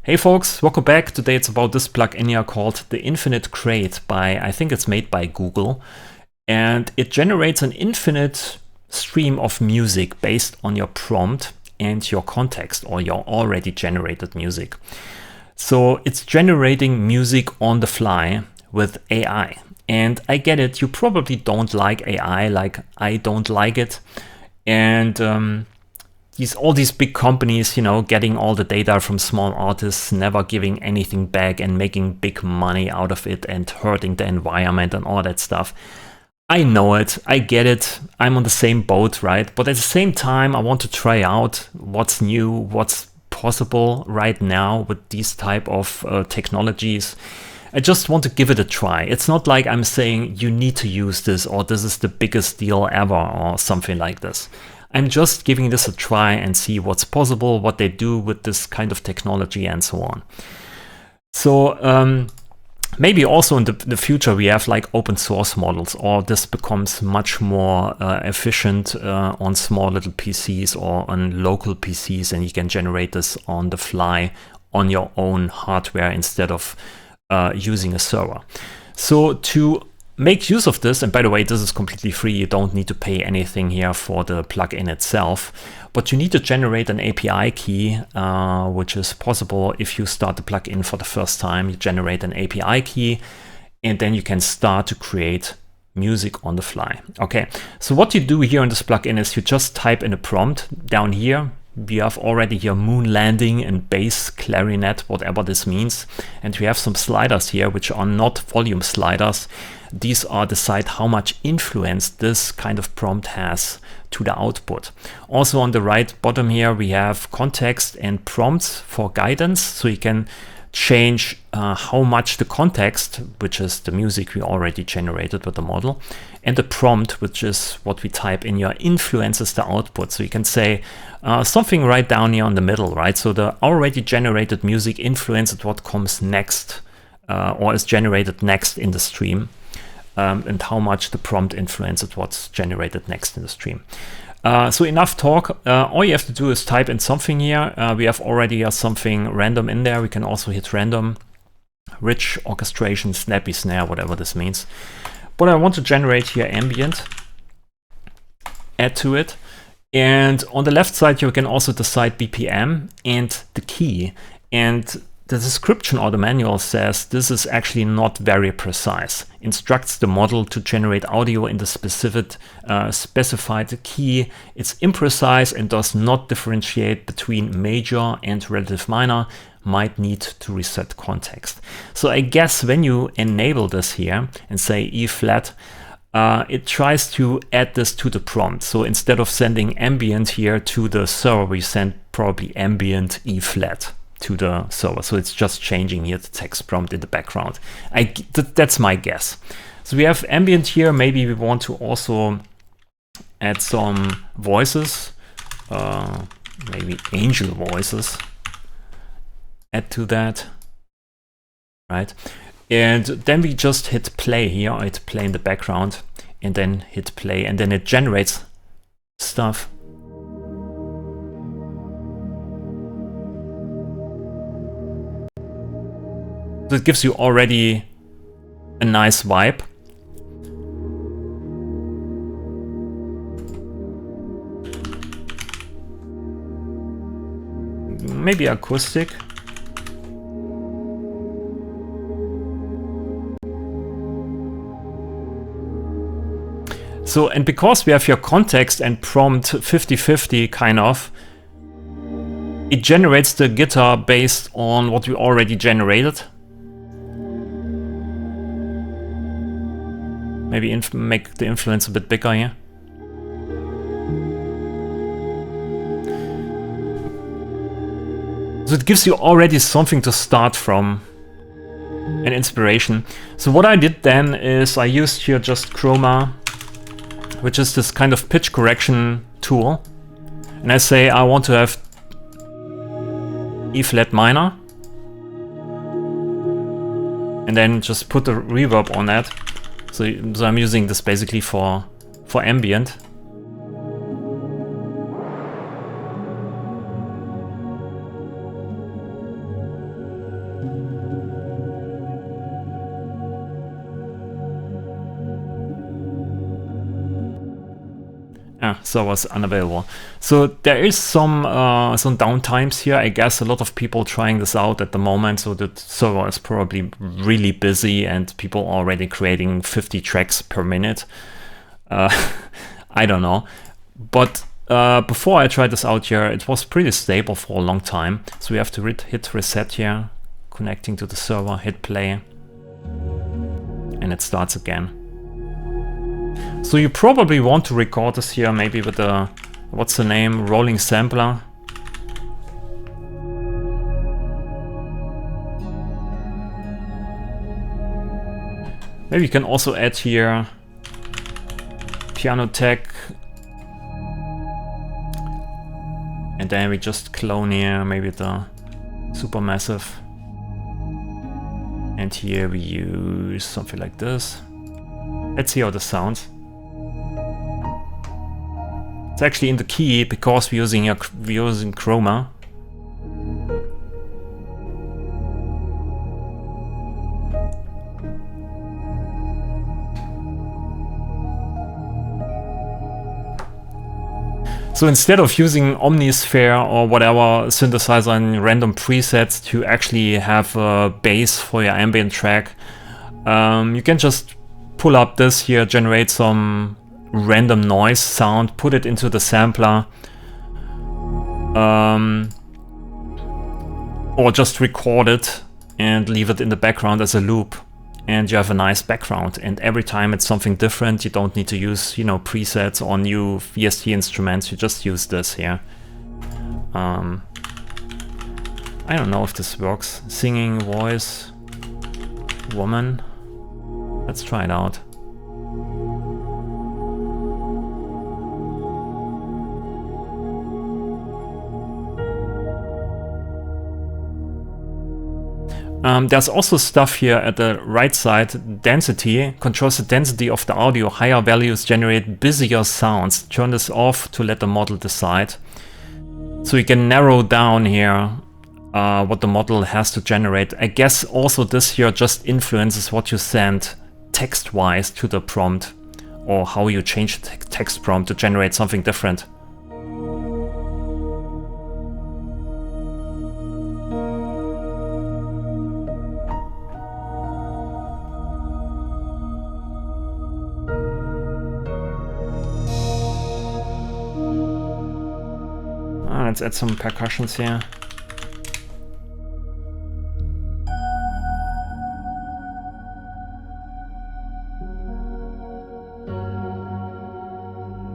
Hey folks, welcome back. Today it's about this plugin here called the Infinite Crate by, I think it's made by Google. And it generates an infinite stream of music based on your prompt and your context or your already generated music. So it's generating music on the fly with AI. And I get it, you probably don't like AI like I don't like it. And all these big companies, getting all the data from small artists, never giving anything back and making big money out of it and hurting the environment and all that stuff. I know it, I get it, I'm on the same boat, right? But at the same time, I want to try out what's new, what's possible right now with these type of technologies. I just want to give it a try. It's not like I'm saying you need to use this or this is the biggest deal ever or something like this. I'm just giving this a try and see what's possible, what they do with this kind of technology and so on. So maybe also in the future we have like open source models, or this becomes much more efficient on small little PCs or on local PCs, and you can generate this on the fly on your own hardware instead of using a server. So to make use of this, and by the way, this is completely free. You don't need to pay anything here for the plugin itself, but you need to generate an API key, which is possible if you start the plugin for the first time. You generate an API key, and then you can start to create music on the fly. Okay, so what you do here in this plugin is you just type in a prompt down here. We have already here moon landing and bass clarinet, whatever this means. And we have some sliders here, which are not volume sliders. These are decide how much influence this kind of prompt has to the output. Also on the right bottom here, we have context and prompts for guidance. So you can change how much the context, which is the music we already generated with the model, and the prompt, which is what we type in here, influences the output. So you can say something right down here in the middle, right? So the already generated music influences what comes next or is generated next in the stream, and how much the prompt influences what's generated next in the stream. So enough talk. All you have to do is type in something here. We have already something random in there. We can also hit random, rich orchestration, snappy snare, whatever this means. But I want to generate here ambient, add to it. And on the left side, you can also decide BPM and the key. And the description or the manual says this is actually not very precise. Instructs the model to generate audio in the specified key. It's imprecise and does not differentiate between major and relative minor. Might need to reset context. So I guess when you enable this here and say E flat, it tries to add this to the prompt. So instead of sending ambient here to the server, we send probably ambient E flat to the server. So it's just changing here the text prompt in the background. That's my guess. So we have ambient here. Maybe we want to also add some voices, maybe angel voices. Add to that, right? And then we just hit play here, or hit play in the background, and then hit play, and then it generates stuff. So it gives you already a nice vibe. Maybe acoustic. So, and because we have your context and prompt 50-50 kind of, it generates the guitar based on what we already generated. Maybe make the influence a bit bigger here. So it gives you already something to start from, an inspiration. So what I did then is I used here just Chroma, which is this kind of pitch correction tool. And I say I want to have E flat minor. And then just put the reverb on that. So I'm using this basically for ambient. servers unavailable. So there is some downtimes here. I guess a lot of people trying this out at the moment. So the server is probably really busy and people already creating 50 tracks per minute. I don't know. But before I tried this out here, it was pretty stable for a long time. So we have to hit reset here, connecting to the server, hit play, and it starts again. So you probably want to record this here, maybe with a, what's the name, rolling sampler. Maybe you can also add here piano tech. And then we just clone here, maybe the Supermassive. And here we use something like this. Let's see how this sounds. It's actually in the key because we're using Chroma. So instead of using Omnisphere or whatever synthesizer and random presets to actually have a bass for your ambient track, you can just pull up this here, generate some random noise sound, put it into the sampler, or just record it and leave it in the background as a loop, and you have a nice background. And every time it's something different, you don't need to use, you know, presets or new VST instruments. You just use this here. I don't know if this works. Singing voice, woman. Let's try it out. There's also stuff here at the right side. Density controls the density of the audio. Higher values generate busier sounds. Turn this off to let the model decide. So you can narrow down here what the model has to generate. I guess also this here just influences what you send text-wise to the prompt, or how you change the text prompt to generate something different. Let's add some percussions here.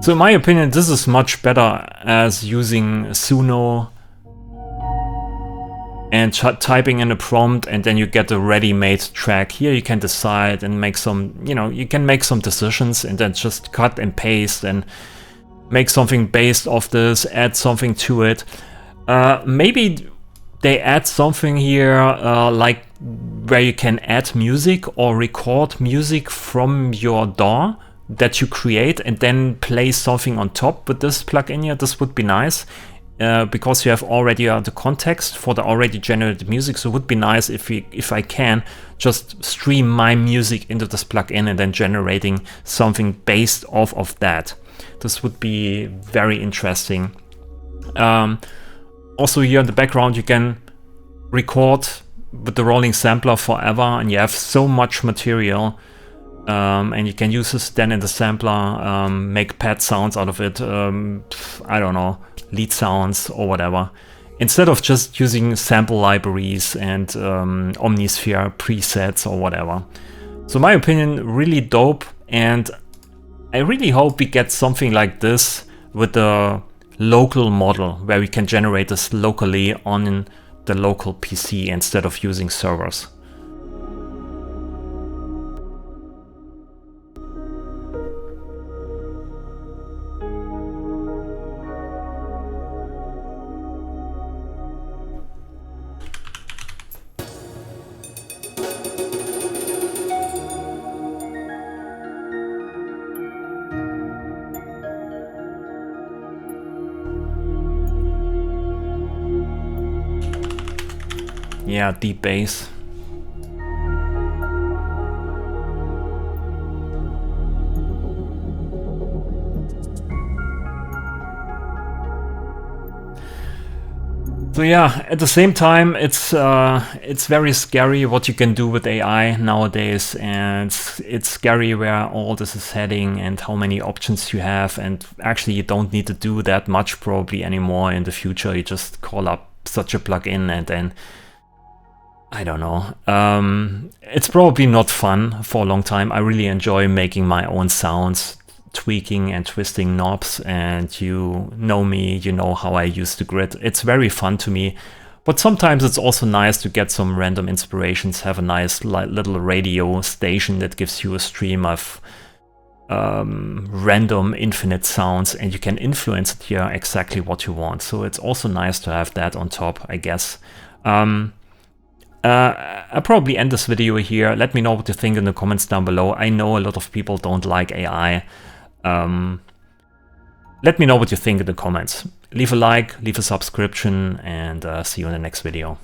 So in my opinion, this is much better as using Suno and typing in a prompt, and then you get a ready-made track. Here you can decide and make some, you know, you can make some decisions and then just cut and paste and make something based off this, add something to it. Maybe they add something here like where you can add music or record music from your DAW that you create and then play something on top with this plugin here. This would be nice because you have already the context for the already generated music. So it would be nice if I can just stream my music into this plugin and then generating something based off of that. This would be very interesting. Also here in the background you can record with the rolling sampler forever, and you have so much material, and you can use this then in the sampler, make pad sounds out of it, I don't know, lead sounds or whatever, instead of just using sample libraries and Omnisphere presets or whatever. So in my opinion, really dope, and I really hope we get something like this with the local model where we can generate this locally on the local PC instead of using servers. Yeah, deep bass. So yeah, at the same time, it's very scary what you can do with AI nowadays, and it's scary where all this is heading and how many options you have. And actually, you don't need to do that much probably anymore in the future. You just call up such a plugin, and then I don't know. It's probably not fun for a long time. I really enjoy making my own sounds, tweaking and twisting knobs, and you know me, you know how I use the grid. It's very fun to me, but sometimes it's also nice to get some random inspirations, have a nice little radio station that gives you a stream of random infinite sounds, and you can influence it here exactly what you want. So it's also nice to have that on top, I guess. I'll probably end this video here. Let me know what you think in the comments down below. I know a lot of people don't like AI. Let me know what you think in the comments. Leave a like, leave a subscription, and see you in the next video.